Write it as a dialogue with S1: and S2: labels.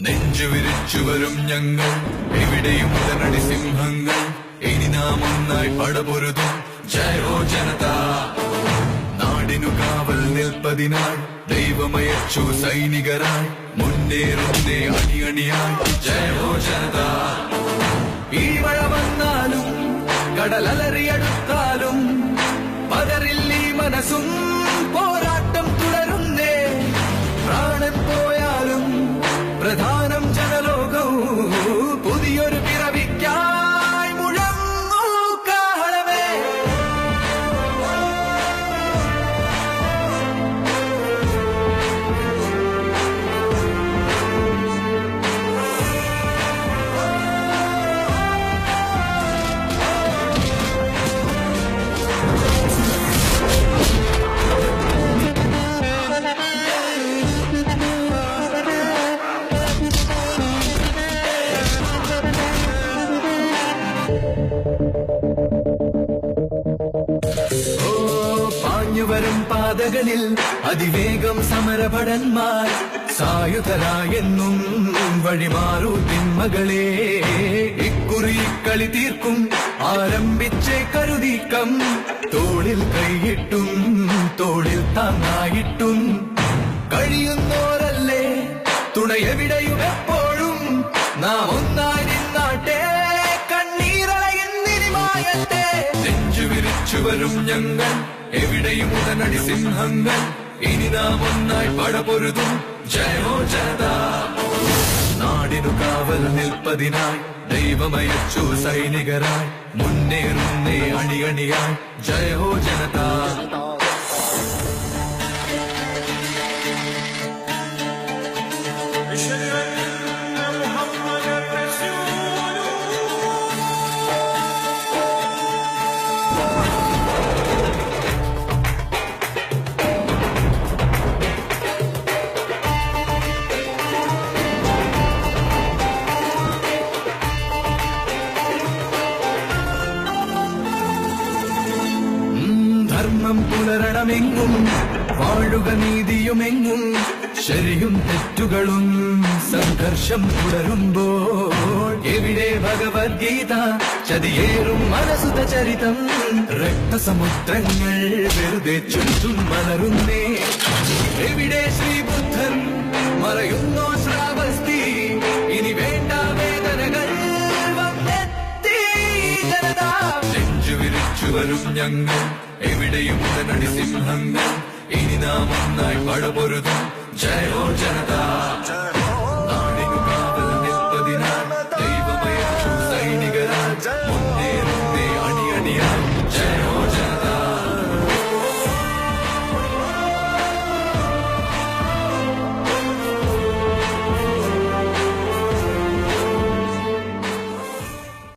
S1: നെഞ്ചുവിരിച്ചുവരും ഞങ്ങൾ എവിടെയും ഉടനടി സിംഹങ്ങൾ ഇനി നാം ഒന്നായി പടപൊരുതും ജയ ഹോ ജനത നാടിനു കാവൽ നിൽപ്പതിനായി ദൈവമയച്ചു സൈനികരായി മുന്നേറുന്നേ അണിയണിയായി ജയ ഹോ ജനത ഈ മഴ വന്നാലും കടലലറിയടുത്താലും പകരില്ലീ മനസ്സും പോരാട്ടം തുടരുന്നേ പ്രാണൻ പോയാലും പ്രധാനം ജനലോകവും പുതിയൊരു പിറവിക്കായി മുഴങ്ങൂ കാഹളമേ വരും പാതകളിൽ അതിവേഗം സമരഭടന്മാർ സായുധരായെന്നും വഴിമാറൂ തിന്മകളെ ഇക്കുറി കളി തീർക്കും ആരംഭിച്ചേ കരുതീക്കം തോളിൽ കൈയിട്ടും തോളിൽ താങ്ങായിട്ടും കഴിയുന്നോരല്ലേ തുണയെവിടെയും എപ്പോഴും നാം ഒന്നായി നിന്നാട്ടെ കണ്ണീരളയുന്നിരിമായട്ടെ നെഞ്ചുവിരിച്ചുവരും ഞങ്ങൾ എവിടെയും ഉടനടി സിംഹങ്ങൾ ഇനി നാം ഒന്നായി പടപൊരുതും ജയ ഹോ ജനത നാടിനു കാവൽ നിൽപ്പതിനായി ദൈവമയച്ചു സൈനികരായി മുന്നേറുന്നേ അണിയണിയായി ജയ ഹോ ജനത ധർമ്മം പുലരണമെങ്ങും വാഴുക നീതിയുമെങ്ങും ശരിയും തെറ്റുകളും സംഘർഷം തുടരുമ്പോൾ എവിടെ ഭഗവത്ഗീത ചതിയേറും മനസുത ചരിതം രക്തസമുദ്രങ്ങൾ വെറുതെ ചുറ്റും മലരുന്നേ എവിടെ ശ്രീബുദ്ധൻ മറയുന്നോ ശ്രാവസ്തി ഇനി വേണ്ട വേദനകൾ വന്നെത്തി ജനത നെഞ്ചുവിരിച്ചുവരും ഞങ്ങൾ എവിടെയും ഉടനടി സിംഹങ്ങൾ ഇനി നാം ഒന്നായി പടപൊരുതും ജയ ഹോ ജനത